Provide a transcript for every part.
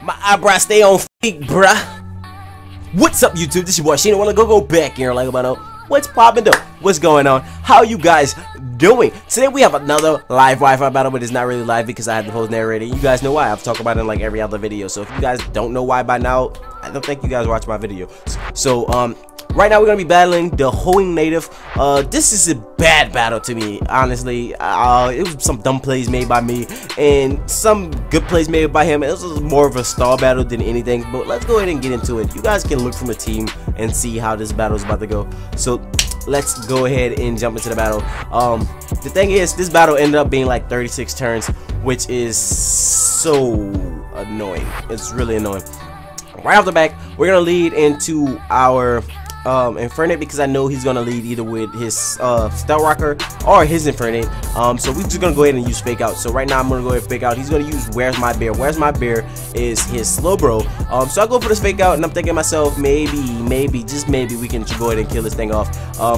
My eyebrows stay on feet, bruh. What's up, YouTube? This your boy Shino. Wanna go back here like about what's poppin' though? What's going on? How you guys doing? Today we have another live Wi-Fi battle, but it's not really live because I had the post narrated. You guys know why. I've talked about it in like every other video. So if you guys don't know why by now, I don't think you guys watch my video. So right now we're gonna be battling the TheHoennNative. This is a bad battle to me, honestly. It was some dumb plays made by me and some good plays made by him. It was more of a stall battle than anything. But let's go ahead and get into it. You guys can look from the team and see how this battle is about to go. So let's go ahead and jump into the battle. The thing is, this battle ended up being like 36 turns, which is so annoying. It's really annoying. Right off the back, we're gonna lead into our Infernape because I know he's gonna lead either with his Stealth Rocker or his Infernape. So we're just gonna go ahead and use Fake Out. So right now I'm gonna go ahead and Fake Out. He's gonna use Where's My Bear. Where's My Bear is his slow bro. So I go for this Fake Out and I'm thinking to myself, maybe, just maybe we can go ahead and kill this thing off.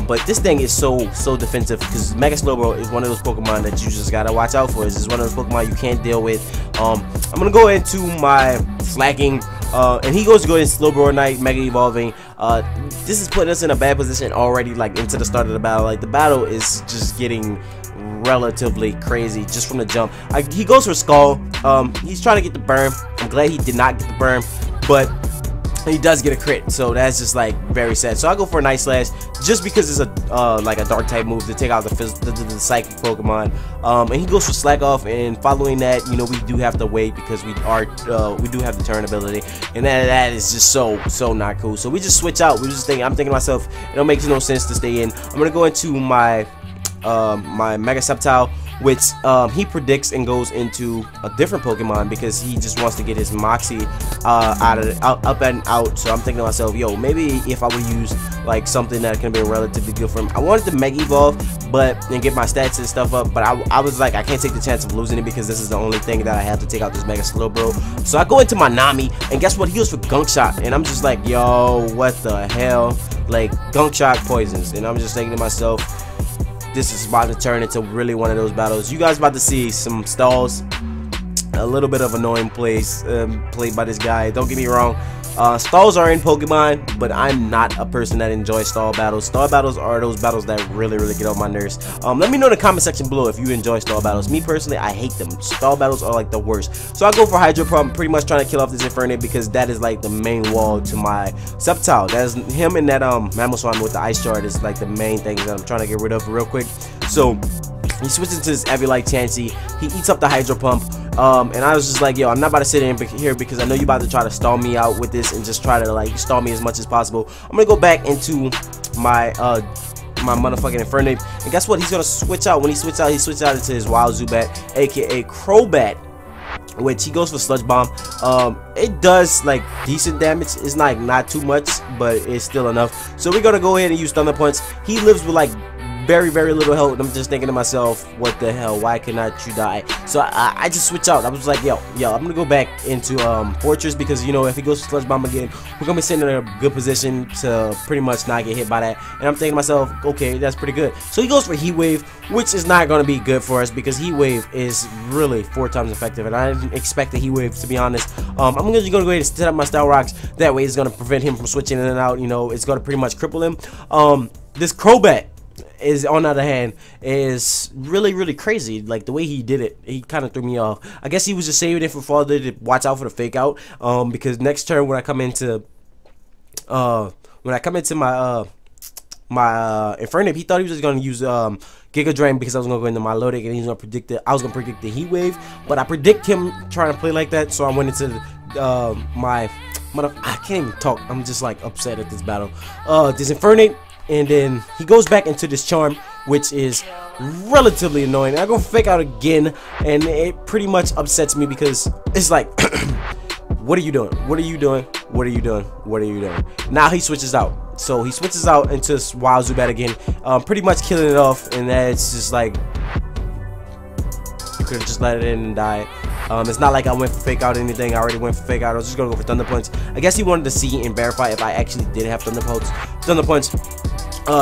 But this thing is so defensive because Mega Slowbro is one of those Pokemon that you just gotta watch out for. It's just one of those Pokemon you can't deal with. I'm gonna go into my Slacking. And he goes to go in Slowbro Night, Mega Evolving. This is putting us in a bad position already, like into the start of the battle. Like the battle is just getting relatively crazy just from the jump. He goes for Skull. He's trying to get the burn. I'm glad he did not get the burn, but he does get a crit, so that's just like very sad. So I go for a Night Slash just because it's a like a dark type move to take out the psychic Pokemon. And he goes for Slack Off, and following that, you know, we do have to wait because we do have the turn ability, and that is just so not cool. So we just switch out. I'm thinking to myself, it don't make no sense to stay in. I'm gonna go into my my Mega Sceptile, which he predicts and goes into a different Pokemon because he just wants to get his Moxie up and out. So I'm thinking to myself, yo, maybe if I would use like something that can be relatively good for him. I wanted to Mega Evolve and get my stats and stuff up, but I was like, I can't take the chance of losing it because this is the only thing that I have to take out this Mega Slowbro. So I go into my Nami, and guess what? He goes for Gunk Shot, and I'm just like, yo, what the hell? Like Gunk Shot poisons, and I'm just thinking to myself, this is about to turn into really one of those battles. You guys about to see some stalls, a little bit of annoying plays played by this guy. Don't get me wrong, stalls are in Pokemon, but I'm not a person that enjoys stall battles. Stall battles are those battles that really get on my nerves. Let me know in the comment section below if you enjoy stall battles. Me personally, I hate them. Stall battles are like the worst. So I go for Hydro Pump, pretty much trying to kill off this Infernape because that is like the main wall to my Sceptile. That's him and that Mamoswine with the Ice Shard is like the main thing that I'm trying to get rid of real quick. So he switches to this Eviolite Chansey. He eats up the Hydro Pump. And I was just like, yo, I'm not about to sit in here because I know you about to try to stall me out with this and just try to like stall me as much as possible. I'm gonna go back into my my motherfucking Infernape, and guess what? He's gonna switch out. When he switches out, into his Wild Zubat, aka Crobat, which he goes for Sludge Bomb. It does like decent damage. It's like not too much, but it's still enough. So we're gonna go ahead and use Thunder Punch. He lives with like very little health, and I'm just thinking to myself, what the hell, why cannot you die? So I just switch out. I was like, yo, I'm gonna go back into Fortress because, you know, if he goes to Sludge Bomb again, we're gonna be sitting in a good position to pretty much not get hit by that. And I'm thinking to myself, okay, that's pretty good. So he goes for Heat Wave, which is not gonna be good for us because Heat Wave is really 4 times effective, and I didn't expect the Heat Wave, to be honest. I'm just gonna go ahead and set up my Style Rocks. That way it's gonna prevent him from switching in and out. You know, it's gonna pretty much cripple him. This Crobat is, on the other hand, is really crazy. Like the way he did it, he kind of threw me off. I guess he was just saving it for Father to watch out for the Fake Out, because next turn when I come into my my Infernape, he thought he was just gonna use Giga Drain because I was gonna go into my Milotic and he's gonna predict it. I was gonna predict the Heat Wave, but I predict him trying to play like that, so I went into my I can't even talk. I'm just like upset at this battle. This Infernape. And then he goes back into this Charm, which is relatively annoying. I go Fake Out again, and it pretty much upsets me because it's like, what are you doing? What are you doing? What are you doing? What are you doing? Now he switches out. So he switches out into Wild Zubat again, pretty much killing it off, and that's just like, you could have just let it in and die. It's not like I went for Fake Out or anything. I already went for Fake Out. I was just gonna go for Thunder Punch. I guess he wanted to see and verify if I actually did have Thunder Punch.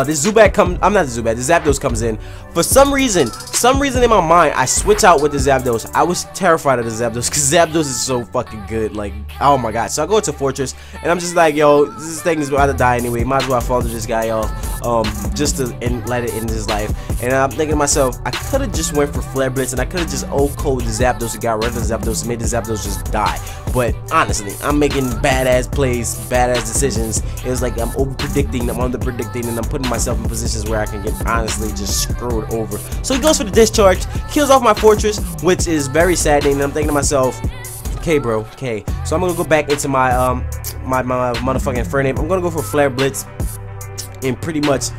This Zubat comes, I'm not the Zubat, this Zapdos comes in. For some reason, some reason in my mind, I switch out with the Zapdos. I was terrified of the Zapdos because Zapdos is so fucking good. Like, oh my god. So I go into Fortress and I'm just like, yo, this thing is about to die anyway. Might as well follow this guy off, just to let it end his life. And I'm thinking to myself, I could have just went for Flare Blitz and I could have just code the Zapdos and got rid of the Zapdos and made the Zapdos just die. But honestly, I'm making badass plays, badass decisions. It was like I'm over predicting, I'm under predicting, and I'm putting myself in positions where I can get honestly just screwed over. So he goes for the discharge, kills off my Fortress, which is very saddening. And I'm thinking to myself, okay, bro, okay. So I'm gonna go back into my my motherfucking Fername. I'm gonna go for Flare Blitz and pretty much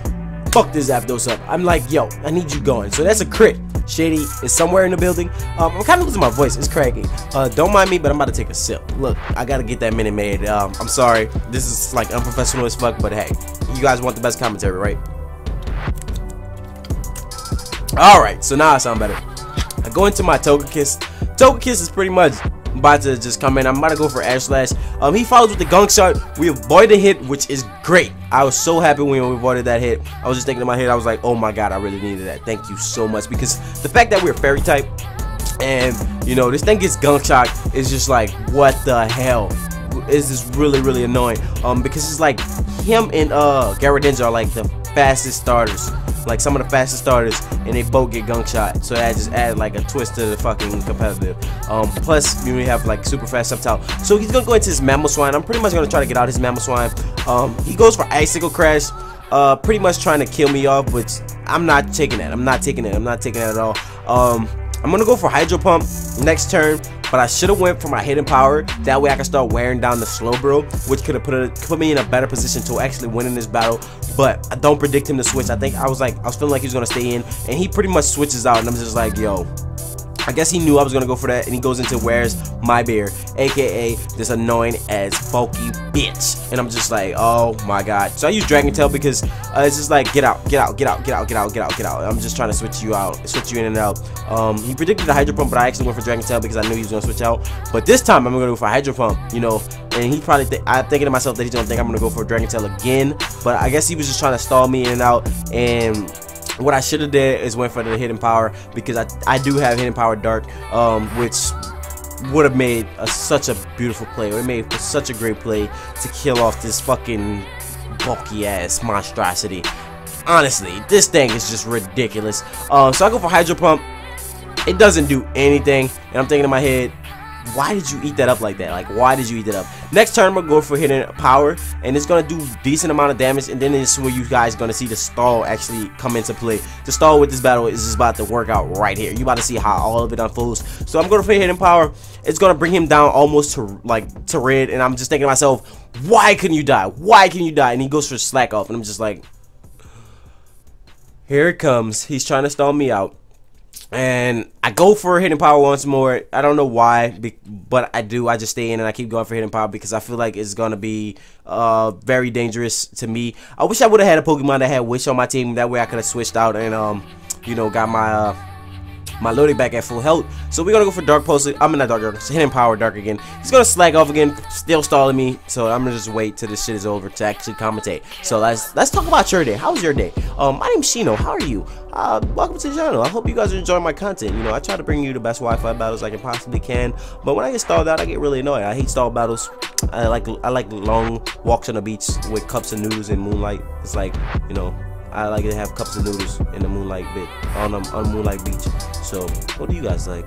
fuck this Zapdos up. I'm like, yo, I need you going. So that's a crit. Shady is somewhere in the building. I'm kind of losing my voice. It's cracking. Don't mind me, but I'm about to take a sip. Look, I gotta get that Minute Maid. I'm sorry. This is like unprofessional as fuck, but hey, you guys want the best commentary, right? Alright, so now I sound better. I go into my Togekiss. Togekiss is pretty much about to just come in. I'm about to go for Air Slash. He follows with the Gunk Shot. We avoid the hit, which is great. I was so happy when we avoided that hit. I was just thinking in my head, I was like, oh my god, I really needed that. Thank you so much. Because the fact that we're Fairy type and, you know, this thing gets Gunk Shot is just like, what the hell? Is this really annoying? Because it's like him and Gyarados are like the fastest starters. Like some of the fastest starters, and they both get Gunk Shot, so that just added like a twist to the fucking competitive. Plus we have like super fast Sapphire, so he's gonna go into his Mamoswine. I'm pretty much gonna try to get out his Mamoswine. He goes for Icicle Crash, pretty much trying to kill me off, which I'm not taking that. I'm not taking that at all. I'm gonna go for Hydro Pump next turn, but I should have went for my Hidden Power. That way I can start wearing down the Slowbro, which could have put me in a better position to actually win in this battle. But I don't predict him to switch. I was feeling like he was gonna stay in, and he pretty much switches out, and I'm just like, yo. I guess he knew I was gonna go for that, and he goes into Where's My Bear, aka this annoying as bulky bitch. And I'm just like, oh my god. So I use Dragon Tail because it's just like, get out. I'm just trying to switch you in and out. He predicted the Hydro Pump, but I actually went for Dragon Tail because I knew he was gonna switch out. But this time I'm gonna go for Hydro Pump, you know. And he probably I'm thinking to myself that he's gonna think I'm gonna go for Dragon Tail again. But I guess he was just trying to stall me in and out. And what I should have did is went for the Hidden Power, because I do have Hidden Power Dark, which would have made such a beautiful play. It made such a great play to kill off this fucking bulky ass monstrosity. Honestly, this thing is just ridiculous. So I go for Hydro Pump. It doesn't do anything, and I'm thinking in my head, why did you eat that up like that? Like, why did you eat it up? Next turn, I'm gonna go for Hidden Power, and it's gonna do decent amount of damage, and then this is where you guys gonna see the stall actually come into play. The stall with this battle is just about to work out right here. You about to see how all of it unfolds. So I'm gonna for Hidden Power. It's gonna bring him down almost to red, and I'm just thinking to myself, why couldn't you die? Why can you die? And he goes for Slack Off, and I'm just like, here it comes. He's trying to stall me out. And I go for Hidden Power once more. I don't know why, but I do. I just stay in and I keep going for Hidden Power because I feel like it's gonna be very dangerous to me. I wish I would have had a Pokemon that had Wish on my team. That way I could have switched out and you know, got my my loading back at full health. So we're gonna go for Dark Pulse. I'm not Dark, Hidden Power Dark again. He's gonna Slack Off again, still stalling me. So I'm gonna just wait till this shit is over to actually commentate. So let's talk about your day. How was your day? My name's Shino. How are you? Welcome to the channel. I hope you guys are enjoying my content. You know, I try to bring you the best Wi-Fi battles I can possibly can. But when I get stalled out, I get really annoyed. I hate stall battles. I like long walks on the beach with cups of noodles and moonlight. It's like, you know, I like to have cups of noodles in the moonlight bit on Moonlight Beach. So, what do you guys like?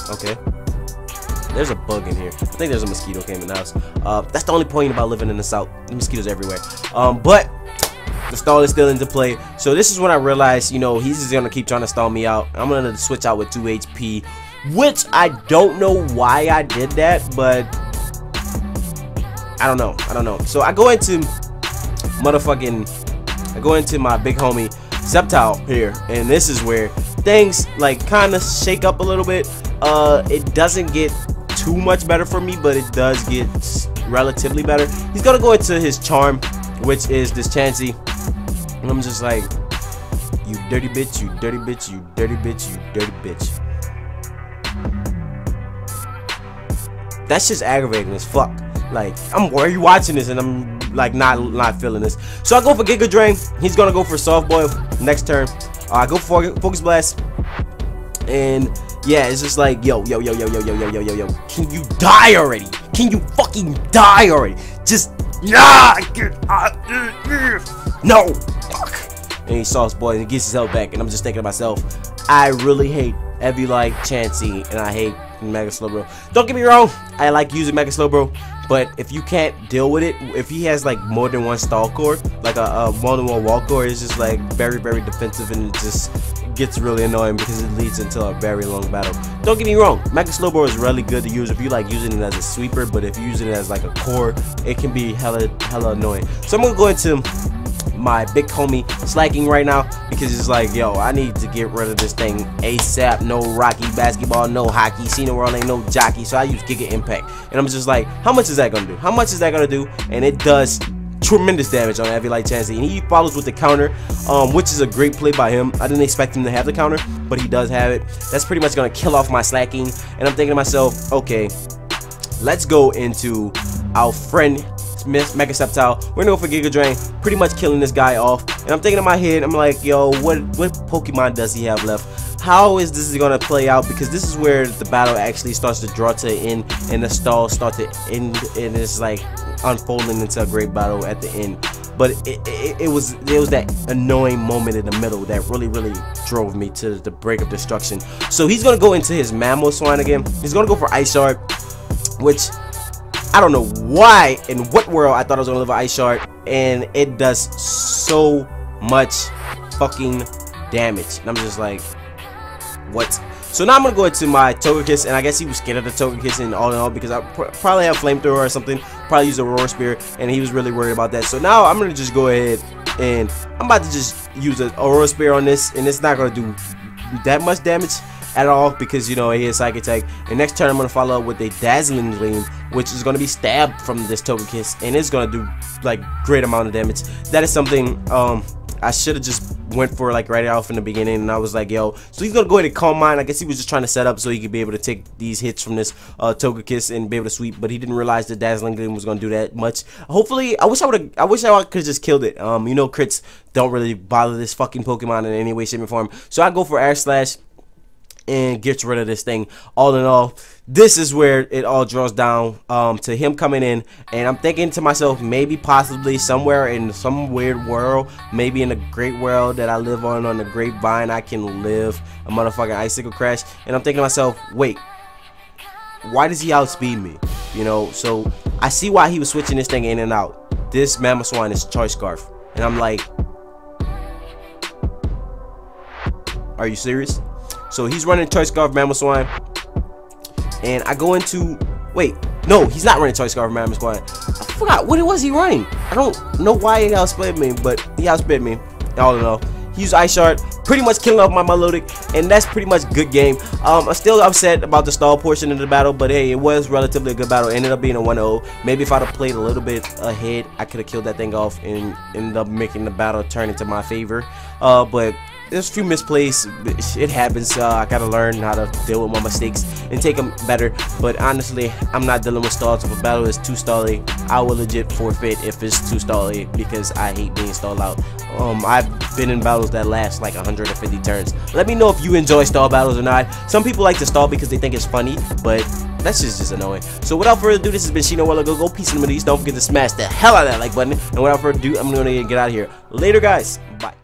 Okay. There's a bug in here. I think there's a mosquito came in the house. That's the only point about living in the south. The mosquitoes everywhere. But the stall is still into play. So this is when I realized, you know, he's just gonna keep trying to stall me out. I'm gonna switch out with 2 HP, which I don't know why I did that, but I don't know. So I go into my big homie Sapphire here, and this is where things like kind of shake up a little bit. It doesn't get too much better for me, but it does get relatively better. He's gonna go into his charm, which is this Chansey, and I'm just like, you dirty bitch, you dirty bitch, you dirty bitch, you dirty bitch. That's just aggravating as fuck. Like, why are you watching this and I'm like not feeling this? So I go for Giga Drain. He's gonna go for Soft Boil next turn. I go for Focus Blast, and yeah, it's just like, yo, can you die already? Can you fucking die already? Just, yeah, no, fuck. And he saw his boy and he gets his health back, and I'm just thinking to myself, I really hate Evie like Chansey, and I hate Mega Slowbro. Don't get me wrong, I like using Mega Slowbro, but if you can't deal with it, if he has like more than one stall core, like a more than one wall core, it's just like very defensive, and it just gets really annoying because it leads into a very long battle. Don't get me wrong, Mega Slowbro is really good to use if you like using it as a sweeper, but if you use it as like a core, it can be hella annoying. So I'm gonna go into my big homie slacking right now, because it's like, yo, I need to get rid of this thing ASAP. No Rocky basketball, no hockey, ShinoWorld ain't no jockey, so I use Giga Impact, and I'm just like, how much is that gonna do? How much is that gonna do? And it does tremendous damage on Evie like Chansey, and he follows with the counter, which is a great play by him. I didn't expect him to have the counter, but he does have it. That's pretty much gonna kill off my slacking, and I'm thinking to myself, okay, let's go into our friend Mega Sapphire. We're gonna go for Giga Drain, pretty much killing this guy off. And I'm thinking in my head, I'm like, yo, what Pokemon does he have left? How is this gonna play out? Because this is where the battle actually starts to draw to an end, and the stalls start to end, and it's like unfolding into a great battle at the end. But it was that annoying moment in the middle that really drove me to the break of destruction. So he's gonna go into his Mamoswine again. He's gonna go for Ice Shard, which I don't know why in what world I thought I was gonna live an Ice Shard, and it does so much fucking damage, and I'm just like, what? So now I'm gonna go into my Togekiss, and I guess he was scared of the Togekiss and all in all, because I probably have Flamethrower or something, probably use Aurora Spear, and he was really worried about that. So now I'm gonna just go ahead and I'm about to just use an Aurora Spear on this, and it's not gonna do that much damage at all, because you know he has Psychic Attack. And next turn I'm gonna follow up with a Dazzling Gleam, which is gonna be stabbed from this Togekiss, and it's gonna do like great amount of damage. That is something I should have just went for like right off in the beginning, and I was like, yo, so he's gonna go ahead and Calm Mind. I guess he was just trying to set up so he could be able to take these hits from this Togekiss and be able to sweep, but he didn't realize the Dazzling Gleam was gonna do that much. Hopefully, I wish I could have just killed it. You know, crits don't really bother this fucking Pokemon in any way, shape, or form. So I go for Air Slash and gets rid of this thing. All in all, this is where it all draws down to him coming in, and I'm thinking to myself, maybe possibly somewhere in some weird world, maybe in the great world that I live on the grapevine, I can live a motherfucking Icicle Crash. And I'm thinking to myself, wait, why does he outspeed me? You know, so I see why he was switching this thing in and out. This Mamoswine is Choice Scarf, and I'm like, are you serious? So he's running Choice Scarf Mamoswine, and I go into, wait, no, he's not running Choice Scarf Mamoswine. I forgot what it was he running. I don't know why he outsped me, but he outsped me. All in all, he used Ice Shard, pretty much killing off my Melodic, and that's pretty much good game. I'm still upset about the stall portion of the battle, but hey, it was relatively a good battle. It ended up being a 1-0. Maybe if I'd have played a little bit ahead, I could have killed that thing off and ended up making the battle turn into my favor. But there's a few misplays. It happens. I gotta learn how to deal with my mistakes and take them better. But honestly, I'm not dealing with stalls. If a battle is too stally, I will legit forfeit if it's too stally, because I hate being stalled out. I've been in battles that last like 150 turns. Let me know if you enjoy stall battles or not. Some people like to stall because they think it's funny, but that's just annoying. So without further ado, this has been ShinoWorld. Go peace in the Middle East. Don't forget to smash the hell out of that like button. And without further ado, I'm gonna get out of here. Later, guys. Bye.